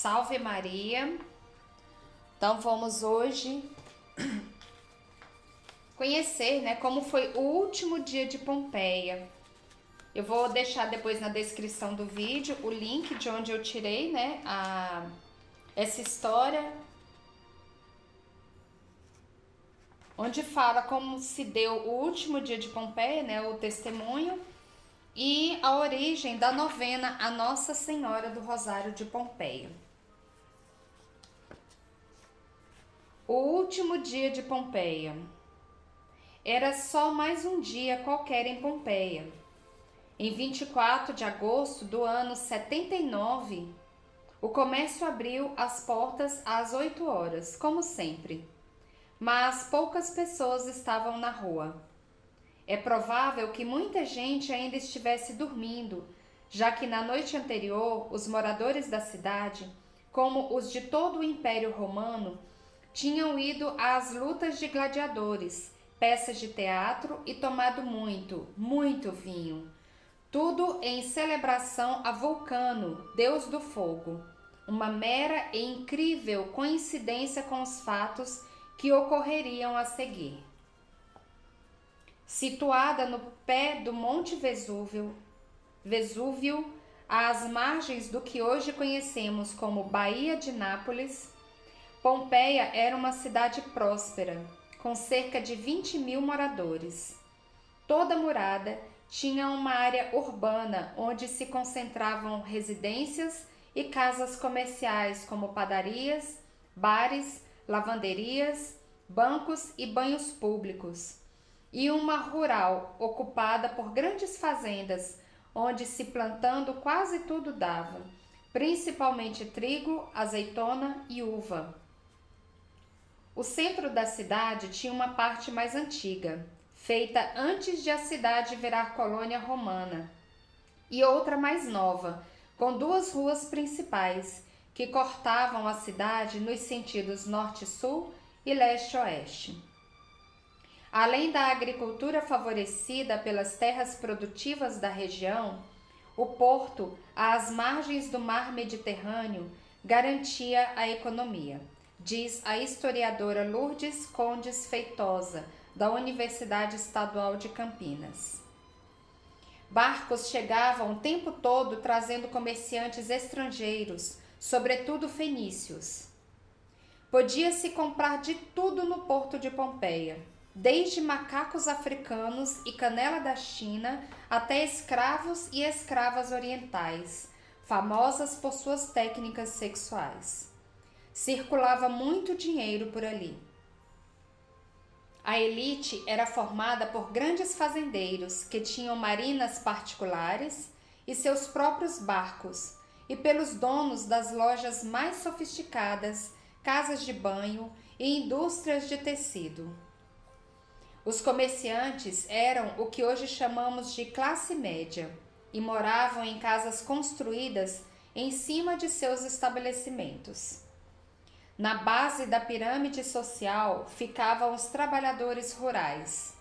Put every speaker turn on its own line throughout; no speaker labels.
Salve Maria! Então vamos hoje conhecer, como foi o último dia de Pompeia. Eu vou deixar depois na descrição do vídeo o link de onde eu tirei, essa história, onde fala como se deu o último dia de Pompeia, o testemunho, e a origem da novena a Nossa Senhora do Rosário de Pompeia. O último dia de Pompeia. Era só mais um dia qualquer em Pompeia. Em 24 de agosto do ano 79, o comércio abriu as portas às 8 horas, como sempre. Mas poucas pessoas estavam na rua. É provável que muita gente ainda estivesse dormindo, já que na noite anterior os moradores da cidade, como os de todo o Império Romano, tinham ido às lutas de gladiadores, peças de teatro e tomado muito, muito vinho. Tudo em celebração a Vulcano, deus do fogo. Uma mera e incrível coincidência com os fatos que ocorreriam a seguir. Situada no pé do Monte Vesúvio, às margens do que hoje conhecemos como Baía de Nápoles, Pompeia era uma cidade próspera, com cerca de 20.000 moradores. Toda murada tinha uma área urbana onde se concentravam residências e casas comerciais como padarias, bares, lavanderias, bancos e banhos públicos, e uma rural ocupada por grandes fazendas, onde se plantando quase tudo dava, principalmente trigo, azeitona e uva. O centro da cidade tinha uma parte mais antiga, feita antes de a cidade virar colônia romana, e outra mais nova, com duas ruas principais, que cortavam a cidade nos sentidos norte-sul e leste-oeste. Além da agricultura favorecida pelas terras produtivas da região, o porto, às margens do mar Mediterrâneo, garantia a economia, diz a historiadora Lourdes Condes Feitosa, da Universidade Estadual de Campinas. Barcos chegavam o tempo todo trazendo comerciantes estrangeiros, sobretudo fenícios. Podia-se comprar de tudo no porto de Pompeia, desde macacos africanos e canela da China até escravos e escravas orientais, famosas por suas técnicas sexuais. Circulava muito dinheiro por ali. A elite era formada por grandes fazendeiros que tinham marinas particulares e seus próprios barcos, e pelos donos das lojas mais sofisticadas, casas de banho e indústrias de tecido. Os comerciantes eram o que hoje chamamos de classe média e moravam em casas construídas em cima de seus estabelecimentos. Na base da pirâmide social ficavam os trabalhadores rurais.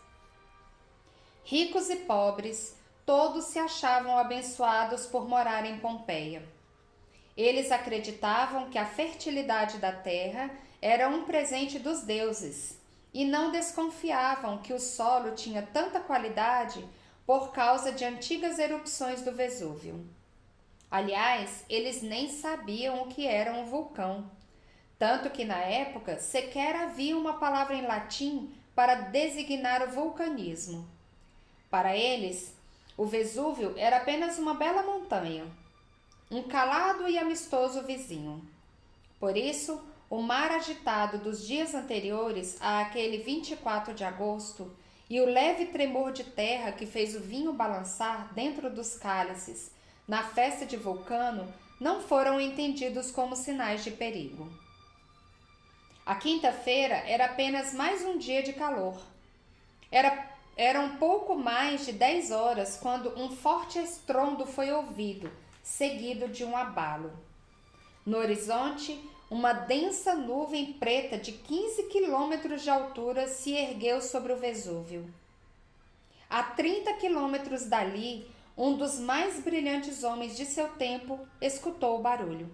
Ricos e pobres, todos se achavam abençoados por morar em Pompeia. Eles acreditavam que a fertilidade da terra era um presente dos deuses e não desconfiavam que o solo tinha tanta qualidade por causa de antigas erupções do Vesúvio. Aliás, eles nem sabiam o que era um vulcão, tanto que na época sequer havia uma palavra em latim para designar o vulcanismo. Para eles, o Vesúvio era apenas uma bela montanha, um calado e amistoso vizinho. Por isso, o mar agitado dos dias anteriores àquele 24 de agosto e o leve tremor de terra que fez o vinho balançar dentro dos cálices na festa de Vulcano não foram entendidos como sinais de perigo. A quinta-feira era apenas mais um dia de calor. Era um pouco mais de 10 horas quando um forte estrondo foi ouvido, seguido de um abalo. No horizonte, uma densa nuvem preta de 15 quilômetros de altura se ergueu sobre o Vesúvio. A 30 quilômetros dali, um dos mais brilhantes homens de seu tempo escutou o barulho.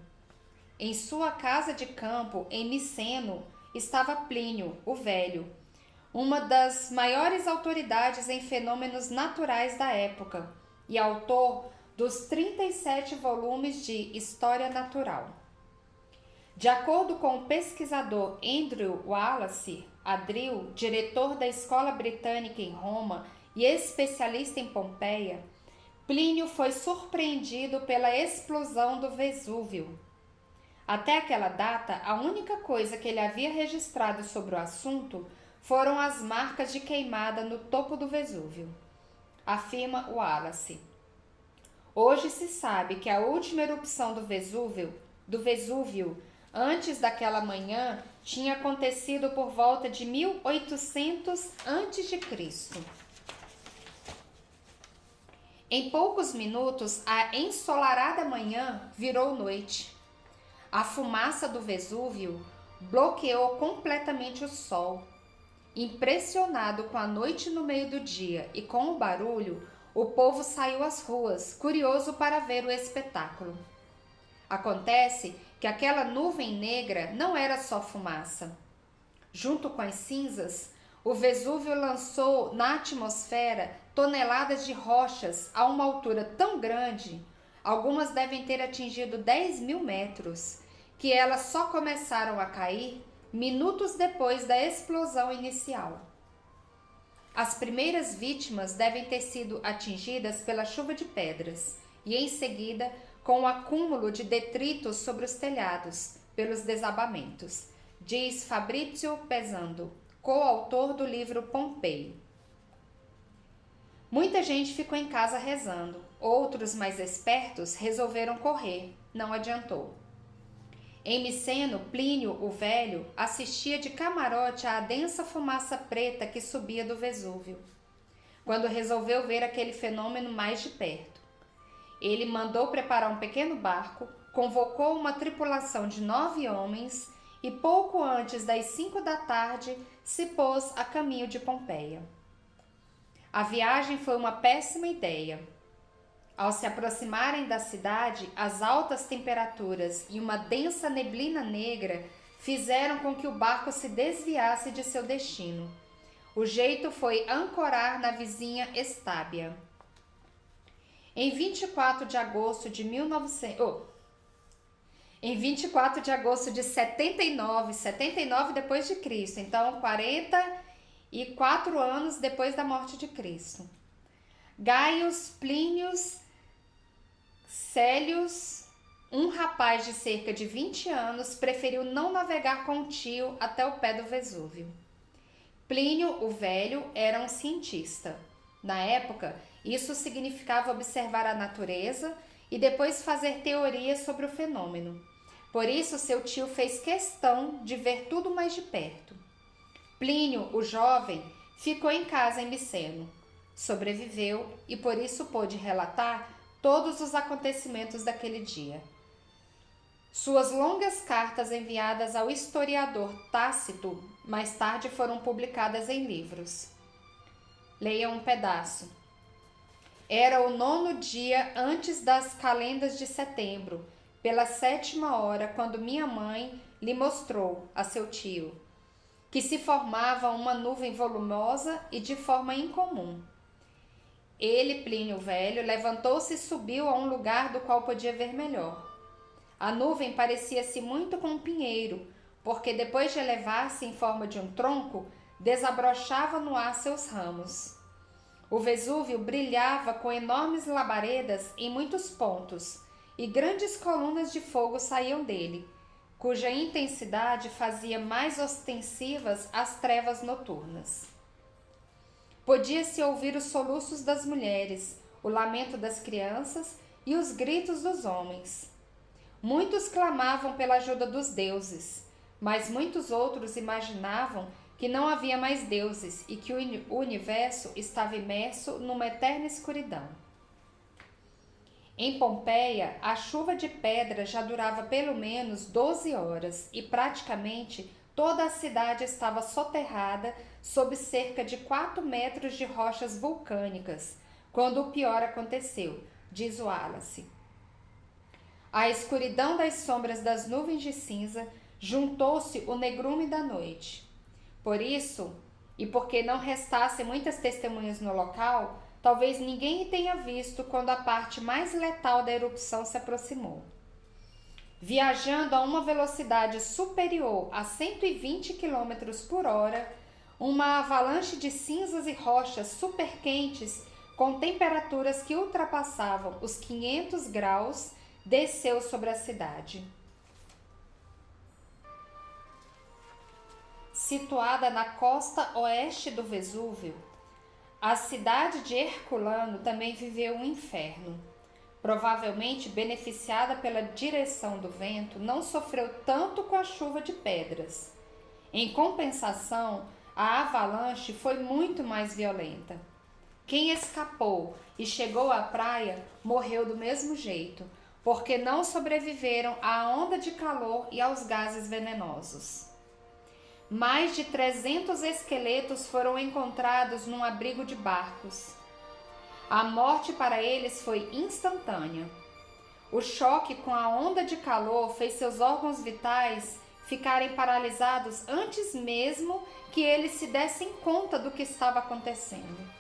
Em sua casa de campo, em Miceno, estava Plínio, o Velho, uma das maiores autoridades em fenômenos naturais da época e autor dos 37 volumes de História Natural. De acordo com o pesquisador Andrew Wallace Adriel, diretor da Escola Britânica em Roma e especialista em Pompeia, Plínio foi surpreendido pela explosão do Vesúvio. Até aquela data, a única coisa que ele havia registrado sobre o assunto foram as marcas de queimada no topo do Vesúvio, afirma Wallace. Hoje se sabe que a última erupção do Vesúvio, antes daquela manhã, tinha acontecido por volta de 1800 a.C. Em poucos minutos, a ensolarada manhã virou noite. A fumaça do Vesúvio bloqueou completamente o sol. Impressionado com a noite no meio do dia e com o barulho, o povo saiu às ruas, curioso para ver o espetáculo. Acontece que aquela nuvem negra não era só fumaça. Junto com as cinzas, o Vesúvio lançou na atmosfera toneladas de rochas a uma altura tão grande, algumas devem ter atingido 10.000 metros, que elas só começaram a cair minutos depois da explosão inicial. As primeiras vítimas devem ter sido atingidas pela chuva de pedras e, em seguida, com o acúmulo de detritos sobre os telhados, pelos desabamentos, diz Fabrizio Pesando, coautor do livro Pompeii. Muita gente ficou em casa rezando, outros mais espertos resolveram correr, não adiantou. Em Miceno, Plínio, o Velho, assistia de camarote à densa fumaça preta que subia do Vesúvio, quando resolveu ver aquele fenômeno mais de perto. Ele mandou preparar um pequeno barco, convocou uma tripulação de 9 homens e pouco antes das 5 da tarde se pôs a caminho de Pompeia. A viagem foi uma péssima ideia. Ao se aproximarem da cidade, as altas temperaturas e uma densa neblina negra fizeram com que o barco se desviasse de seu destino. O jeito foi ancorar na vizinha Estábia. Em 24 de agosto de 79 depois de Cristo, então 44 anos depois da morte de Cristo, Gaius Plínius Célius, um rapaz de cerca de 20 anos, preferiu não navegar com o tio até o pé do Vesúvio. Plínio, o Velho, era um cientista. Na época, isso significava observar a natureza e depois fazer teorias sobre o fenômeno. Por isso, seu tio fez questão de ver tudo mais de perto. Plínio, o jovem, ficou em casa em Miceno. Sobreviveu e por isso pôde relatar todos os acontecimentos daquele dia. Suas longas cartas enviadas ao historiador Tácito mais tarde foram publicadas em livros. Leia um pedaço. Era o 9º dia antes das calendas de setembro, pela 7ª hora, quando minha mãe lhe mostrou a seu tio que se formava uma nuvem volumosa e de forma incomum. Ele, Plínio Velho, levantou-se e subiu a um lugar do qual podia ver melhor. A nuvem parecia-se muito com um pinheiro, porque depois de elevar-se em forma de um tronco, desabrochava no ar seus ramos. O Vesúvio brilhava com enormes labaredas em muitos pontos, e grandes colunas de fogo saíam dele, cuja intensidade fazia mais ostensivas as trevas noturnas. Podia-se ouvir os soluços das mulheres, o lamento das crianças e os gritos dos homens. Muitos clamavam pela ajuda dos deuses, mas muitos outros imaginavam que não havia mais deuses e que o universo estava imerso numa eterna escuridão. Em Pompeia, a chuva de pedra já durava pelo menos 12 horas e praticamente toda a cidade estava soterrada sob cerca de 4 metros de rochas vulcânicas, quando o pior aconteceu, diz Wallace. À escuridão das sombras das nuvens de cinza, juntou-se o negrume da noite. Por isso, e porque não restassem muitas testemunhas no local, talvez ninguém tenha visto quando a parte mais letal da erupção se aproximou. Viajando a uma velocidade superior a 120 km por hora, uma avalanche de cinzas e rochas superquentes com temperaturas que ultrapassavam os 500 graus desceu sobre a cidade. Situada na costa oeste do Vesúvio, a cidade de Herculano também viveu um inferno. Provavelmente beneficiada pela direção do vento, não sofreu tanto com a chuva de pedras. Em compensação, a avalanche foi muito mais violenta. Quem escapou e chegou à praia morreu do mesmo jeito, porque não sobreviveram à onda de calor e aos gases venenosos. Mais de 300 esqueletos foram encontrados num abrigo de barcos. A morte para eles foi instantânea. O choque com a onda de calor fez seus órgãos vitais ficarem paralisados antes mesmo que eles se dessem conta do que estava acontecendo.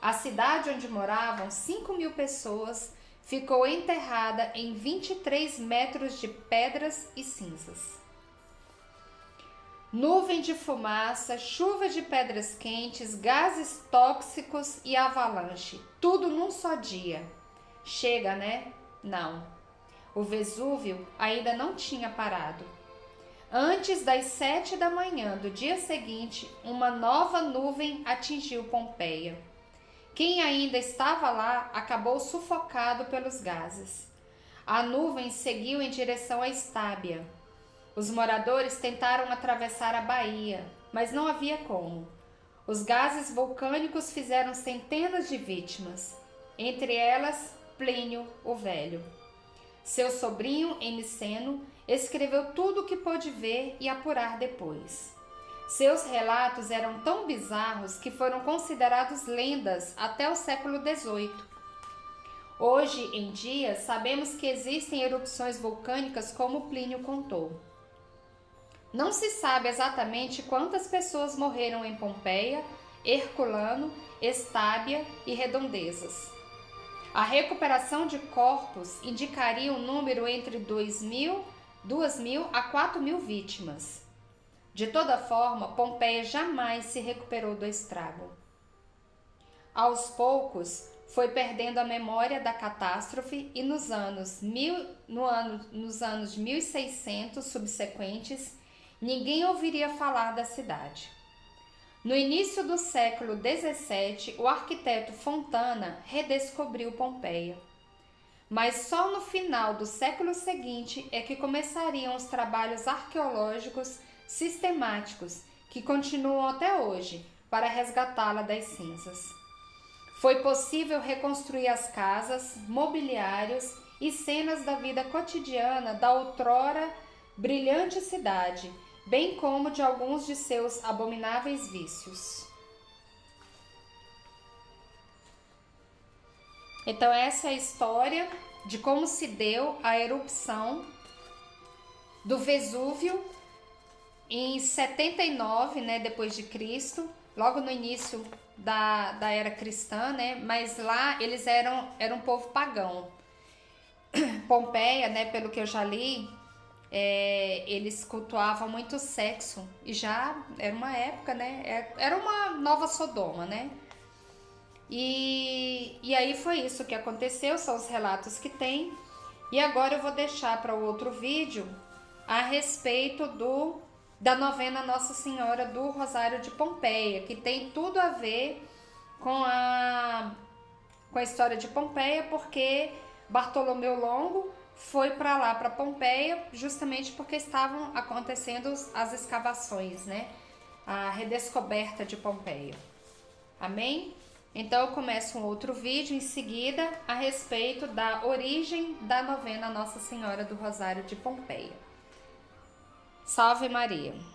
A cidade onde moravam 5.000 pessoas ficou enterrada em 23 metros de pedras e cinzas. Nuvem de fumaça, chuva de pedras quentes, gases tóxicos e avalanche. Tudo num só dia. Chega, né? Não. O Vesúvio ainda não tinha parado. Antes das 7 da manhã do dia seguinte, uma nova nuvem atingiu Pompeia. Quem ainda estava lá acabou sufocado pelos gases. A nuvem seguiu em direção a Estábia. Os moradores tentaram atravessar a baía, mas não havia como. Os gases vulcânicos fizeram centenas de vítimas, entre elas Plínio o Velho. Seu sobrinho, Emiceno, escreveu tudo o que pôde ver e apurar depois. Seus relatos eram tão bizarros que foram considerados lendas até o século XVIII. Hoje em dia, sabemos que existem erupções vulcânicas como Plínio contou. Não se sabe exatamente quantas pessoas morreram em Pompeia, Herculano, Estábia e Redondezas. A recuperação de corpos indicaria um número entre 2.000 a 4.000 vítimas. De toda forma, Pompeia jamais se recuperou do estrago. Aos poucos, foi perdendo a memória da catástrofe e nos anos de 1600 subsequentes, ninguém ouviria falar da cidade. No início do século XVII, o arquiteto Fontana redescobriu Pompeia. Mas só no final do século seguinte é que começariam os trabalhos arqueológicos sistemáticos que continuam até hoje para resgatá-la das cinzas. Foi possível reconstruir as casas, mobiliários e cenas da vida cotidiana da outrora brilhante cidade, bem como de alguns de seus abomináveis vícios. Então essa é a história de como se deu a erupção do Vesúvio em 79, né, depois de Cristo, logo no início da era cristã, né, mas lá eles eram um povo pagão. Pompeia, né, pelo que eu já li, eles cultuavam muito sexo e já era uma época, né? Era uma nova Sodoma, né? E aí foi isso que aconteceu, são os relatos que tem. E agora eu vou deixar para o outro vídeo a respeito da novena Nossa Senhora do Rosário de Pompeia, que tem tudo a ver com a história de Pompeia, porque Bartolomeu Longo foi para lá, para Pompeia, justamente porque estavam acontecendo as escavações, né? A redescoberta de Pompeia. Amém? Então eu começo um outro vídeo em seguida a respeito da origem da novena Nossa Senhora do Rosário de Pompeia. Salve Maria!